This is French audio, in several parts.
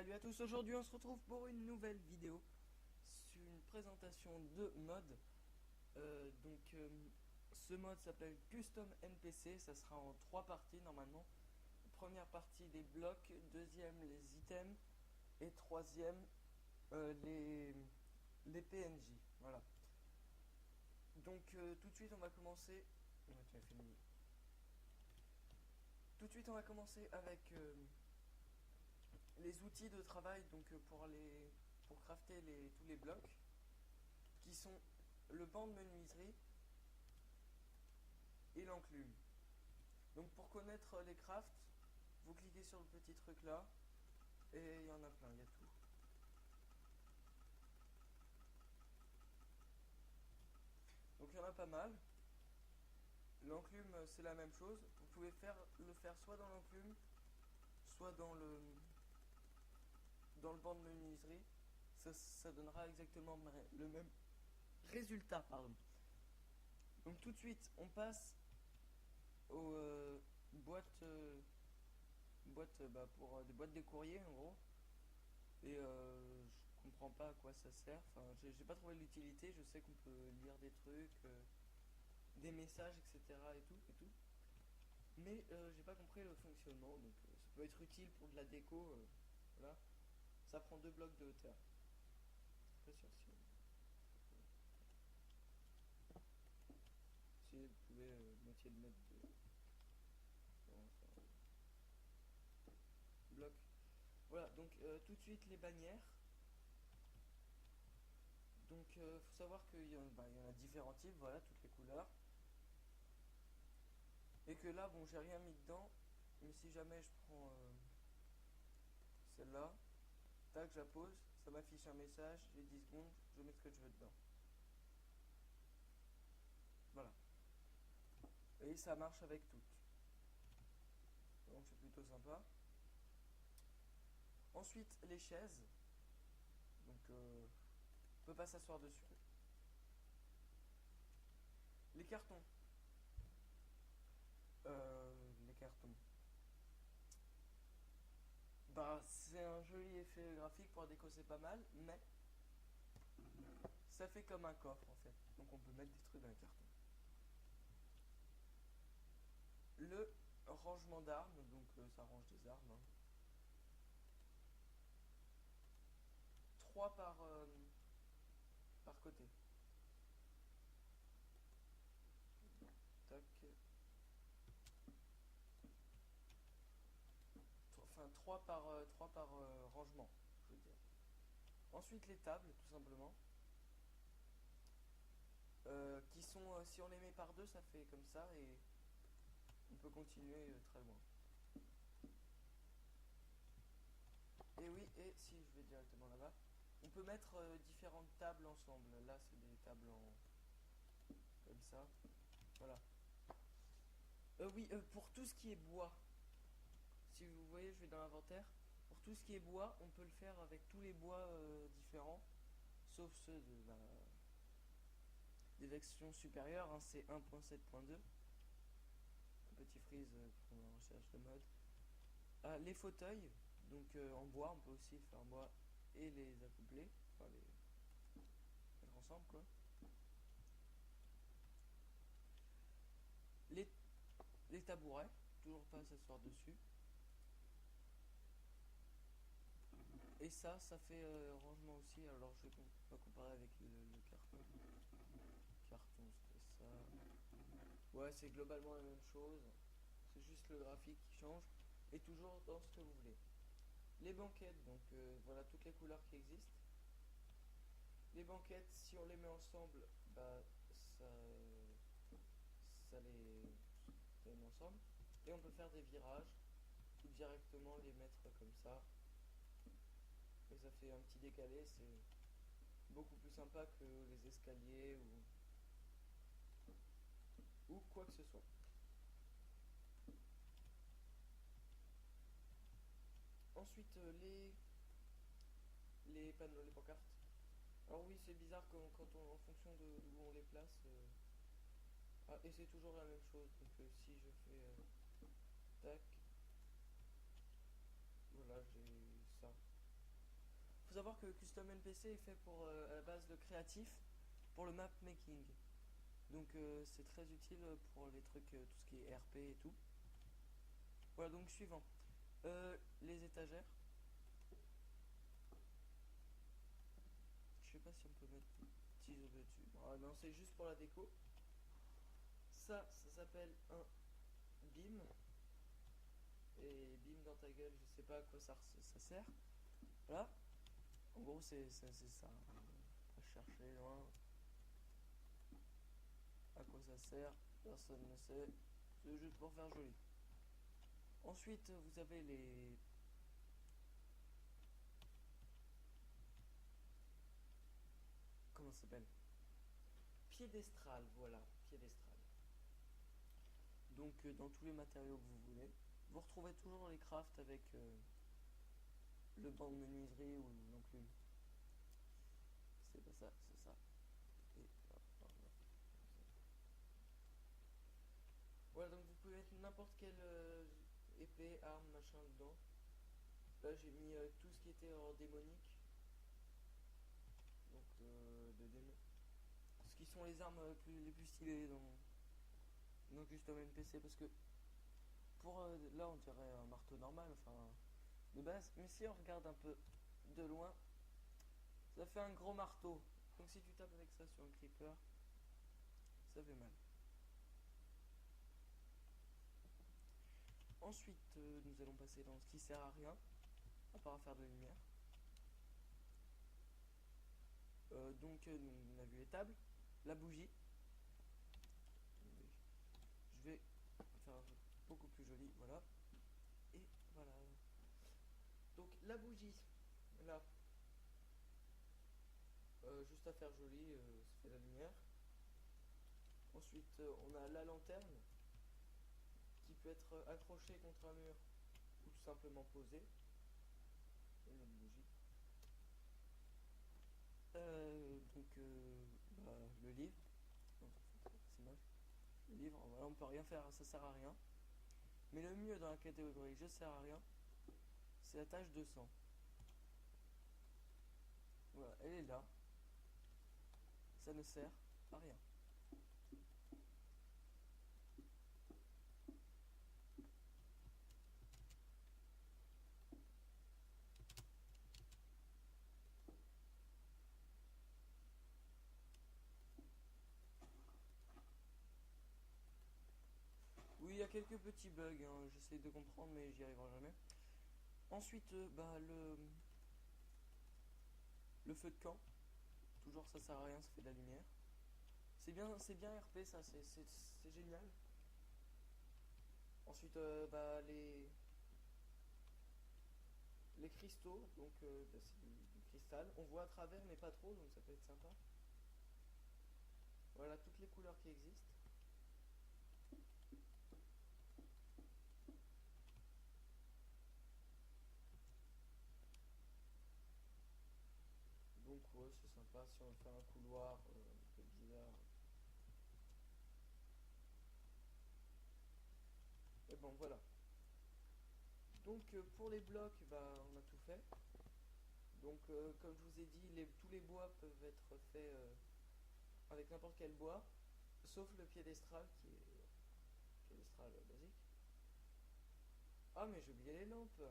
Salut à tous, aujourd'hui on se retrouve pour une nouvelle vidéo sur une présentation de mode. Ce mode s'appelle Custom NPC, ça sera en trois parties normalement. Première partie les blocs, deuxième les items et troisième les PNJ. Voilà. Tout de suite on va commencer. Tu as fait le milieu. Tout de suite on va commencer avec les outils de travail pour crafter tous les blocs qui sont le banc de menuiserie et l'enclume. Donc pour connaître les crafts, vous cliquez sur le petit truc là et il y en a plein, il y a tout. Donc il y en a pas mal. L'enclume c'est la même chose. Vous pouvez le faire soit dans l'enclume, soit dans le banc de menuiserie. Ça donnera exactement le même résultat, pardon. Donc tout de suite on passe aux boîtes des boîtes des courriers en gros. Et je comprends pas à quoi ça sert. Enfin, j'ai pas trouvé l'utilité. Je sais qu'on peut lire des trucs, des messages, etc. et tout. Mais j'ai pas compris le fonctionnement. Donc ça peut être utile pour de la déco. Voilà. Ça prend 2 blocs de hauteur. Pas sûr si vous pouvez moitié de mètre de bloc. Voilà. Donc tout de suite les bannières. Donc faut savoir qu'il y en a différents types, voilà, toutes les couleurs. Et que là, bon, j'ai rien mis dedans, mais si jamais je prends celle-là, tac, je la pose, ça m'affiche un message, j'ai 10 secondes, je mets ce que je veux dedans. Voilà. Et ça marche avec toutes. Donc c'est plutôt sympa. Ensuite, les chaises. Donc on peut pas s'asseoir dessus. Les cartons. Les cartons. Bah, c'est un joli effet graphique pour la déco, c'est pas mal, mais ça fait comme un coffre en fait. Donc on peut mettre des trucs dans les cartons. Le rangement d'armes, donc ça range des armes. 3 par côté. Tac. Enfin 3 par rangement, je veux dire. Ensuite les tables, tout simplement. Qui sont, si on les met par deux, ça fait comme ça et on peut continuer très loin. Et oui, et si je vais directement là-bas, on peut mettre différentes tables ensemble. Là, c'est des tables comme ça. Voilà. Oui, pour tout ce qui est bois, si vous voyez, je vais dans l'inventaire. Pour tout ce qui est bois, on peut le faire avec tous les bois différents, sauf ceux des versions supérieures, hein, c'est 1.7.2. Un petit freeze pour la recherche de mode. Les fauteuils, donc en bois, on peut aussi le faire en bois et les accoupler, enfin les mettre ensemble quoi. Les, les tabourets, toujours pas s'asseoir dessus. Et ça fait rangement aussi. Alors je vais pas comparer avec le carton. Carton, c'était ça. Ouais, c'est globalement la même chose. C'est juste le graphique qui change. Et toujours dans ce que vous voulez. Les banquettes, donc voilà toutes les couleurs qui existent. Les banquettes, si on les met ensemble, bah ça les met ensemble. Et on peut faire des virages ou directement les mettre comme ça. Et ça fait un petit décalé, c'est beaucoup plus sympa que les escaliers ou quoi que ce soit. Ensuite, les panneaux, les pancartes. Alors oui, c'est bizarre quand on, en fonction de où on les place. Et c'est toujours la même chose. Donc si je fais tac, voilà, j'ai ça. savoir que Custom NPC est fait pour à la base le créatif, pour le map making. Donc c'est très utile pour les trucs, tout ce qui est RP et tout. Voilà, donc suivant. Les étagères. Je sais pas si on peut mettre des petits objets dessus. Non, c'est juste pour la déco. Ça s'appelle un beam. Et beam dans ta gueule, je sais pas à quoi ça sert. Voilà. En gros, c'est ça. Pas chercher loin. À quoi ça sert, personne ne sait. C'est juste pour faire joli. Ensuite, vous avez les... Comment ça s'appelle? Piédestral, voilà, piédestral. Donc, dans tous les matériaux que vous voulez. Vous retrouvez toujours les crafts avec le banc de menuiserie ou l'enclume. C'est pas ça, c'est ça. Et voilà, donc vous pouvez mettre n'importe quelle épée, arme, machin dedans. Là, j'ai mis tout ce qui était en démonique. Donc, de démon. Ce qui sont les armes les plus stylées dans Custom NPC. Parce que pour là, on dirait un marteau normal, enfin, de base. Mais si on regarde un peu de loin, ça fait un gros marteau. Donc si tu tapes avec ça sur un creeper, ça fait mal. Ensuite, nous allons passer dans ce qui sert à rien, à part à faire de la lumière. Donc, on a vu les tables, la bougie. Je vais faire un truc beaucoup plus joli, voilà. Et voilà. Donc, la bougie, là, juste à faire joli, ça fait la lumière. Ensuite, on a la lanterne qui peut être accrochée contre un mur ou tout simplement posée. Et une bougie. Bah, le livre. Non, c'est moche. Le livre, voilà, on peut rien faire, ça sert à rien. Mais le mieux dans la catégorie je sers à rien, c'est la tache de sang. Voilà, elle est là. Ça ne sert à rien. Oui, il y a quelques petits bugs, hein, j'essaie de comprendre, mais j'y arriverai jamais. Ensuite, bah, le feu de camp. Toujours ça sert à rien, ça fait de la lumière. C'est bien RP, ça, c'est génial. Ensuite, bah, les cristaux, donc bah, c'est du cristal. On voit à travers, mais pas trop, donc ça peut être sympa. Voilà toutes les couleurs qui existent. Donc ouais, c'est sympa si on fait un couloir un peu bizarre. Et bon, voilà. Donc pour les blocs, bah, on a tout fait. Donc comme je vous ai dit, tous les bois peuvent être faits avec n'importe quel bois, sauf le piédestral qui est piédestral basique. Ah mais j'ai oublié les lampes.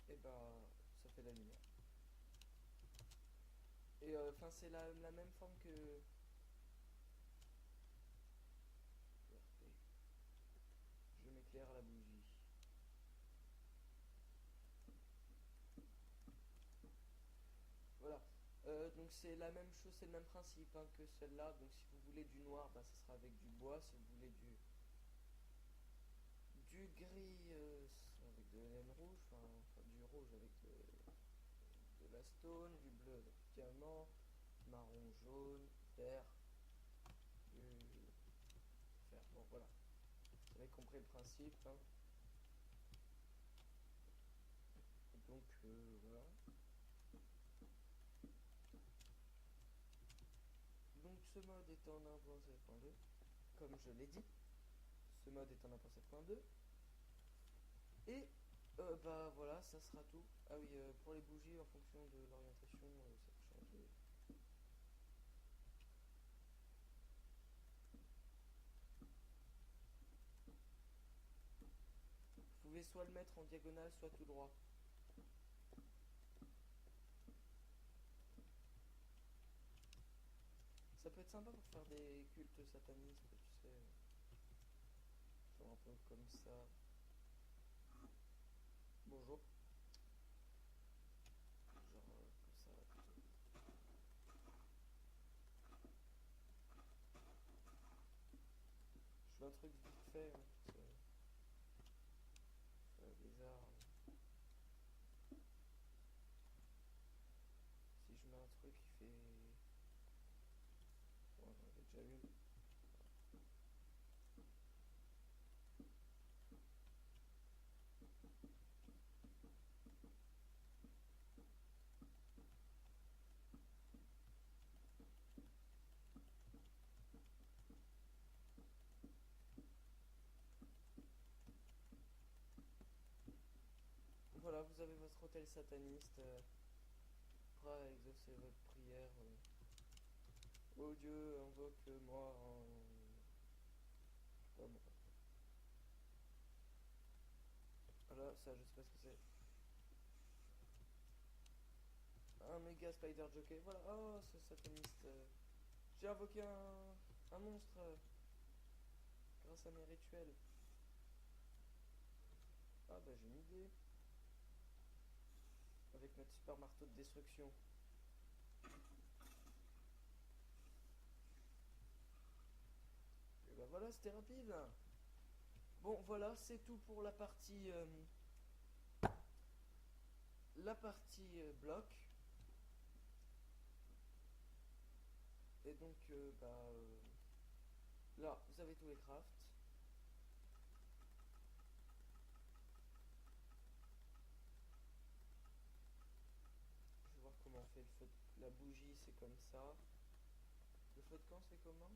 Et bah ça fait la lumière. Et enfin c'est la même forme que... Je m'éclaire à la bougie. Voilà. Donc c'est la même chose, c'est le même principe hein, que celle-là. Donc si vous voulez du noir, bah, ça sera avec du bois. Si vous voulez du gris, avec de la laine rouge, enfin du rouge avec de la stone, du bleu avec du diamant, marron, jaune, vert, du fer. Bon voilà. Vous avez compris le principe. Hein. Donc voilà. Donc ce mode est en 1.7.2, comme je l'ai dit. Ce mode est en 1.7.2. Et bah voilà, ça sera tout. Ah oui, pour les bougies, en fonction de l'orientation, ça peut changer. Vous pouvez soit le mettre en diagonale, soit tout droit. Ça peut être sympa pour faire des cultes satanistes, tu sais. Genre un peu comme ça. Bonjour. Genre comme ça. Je fais un truc vite fait, hein, c'est bizarre. Si je mets un truc qui fait... Bon, j'en avais déjà vu. Voilà, vous avez votre hôtel sataniste, prêt à exaucer votre prière. Oh Dieu, invoque-moi en... Comme... Voilà, ça, je sais pas ce que c'est. Un méga spider jockey, voilà. Oh, ce sataniste. J'ai invoqué un monstre grâce à mes rituels. Ah bah j'ai une idée. Avec notre super marteau de destruction. Et bah voilà, c'était rapide. Bon, voilà, c'est tout pour la partie bloc. Et donc, là, vous avez tous les crafts. Je vais voir comment on fait le feu. La bougie, c'est comme ça. Le feu de camp, c'est comment?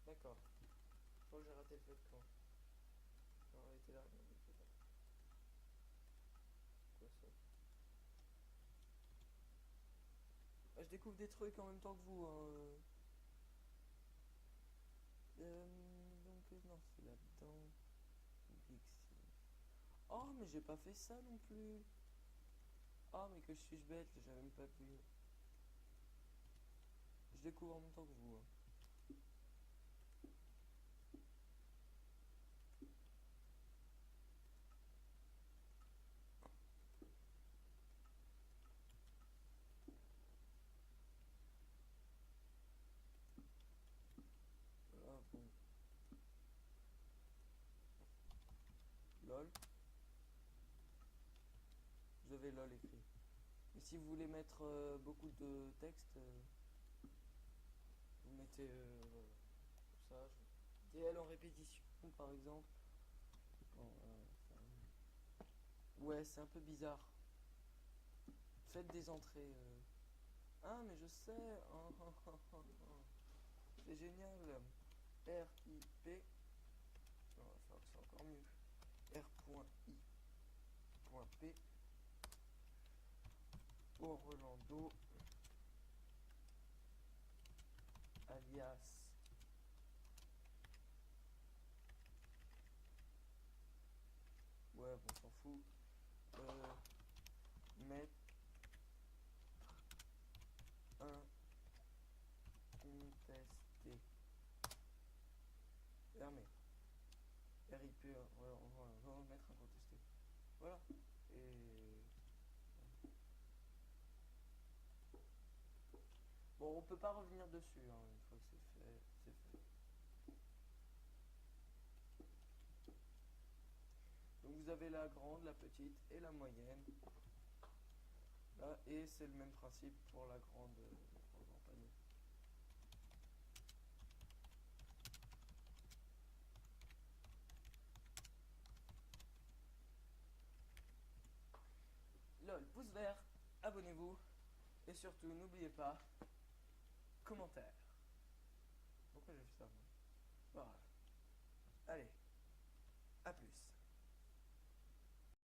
D'accord. Je crois que j'ai raté le feu de camp. Non, elle était là. Non, elle était là. Quoi ça? Ah, je découvre des trucs en même temps que vous. Hein. Non, c'est là-dedans. Oh, mais j'ai pas fait ça non plus. Oh, mais que suis-je bête, j'avais même pas vu. Je découvre en même temps que vous. Hein. Voilà, bon. LOL. Vous avez LOL écrit. Et si vous voulez mettre beaucoup de texte, vous mettez ça. DL en répétition, par exemple. Bon, ouais, c'est un peu bizarre. Faites des entrées. Ah, mais je sais. C'est génial. RIP. Non, il va falloir que c'est encore mieux. R.I.P. Orlando alias ouais bon on s'en fout mettre un contesté fermé RIP on va mettre un contesté voilà et bon on peut pas revenir dessus hein, une fois que c'est fait c'est fait. Donc vous avez la grande, la petite et la moyenne. Là, et c'est le même principe pour la grande, pour le grand panier. LOL, pouce vert, abonnez-vous et surtout n'oubliez pas, commentaire. ça, moi. Voilà.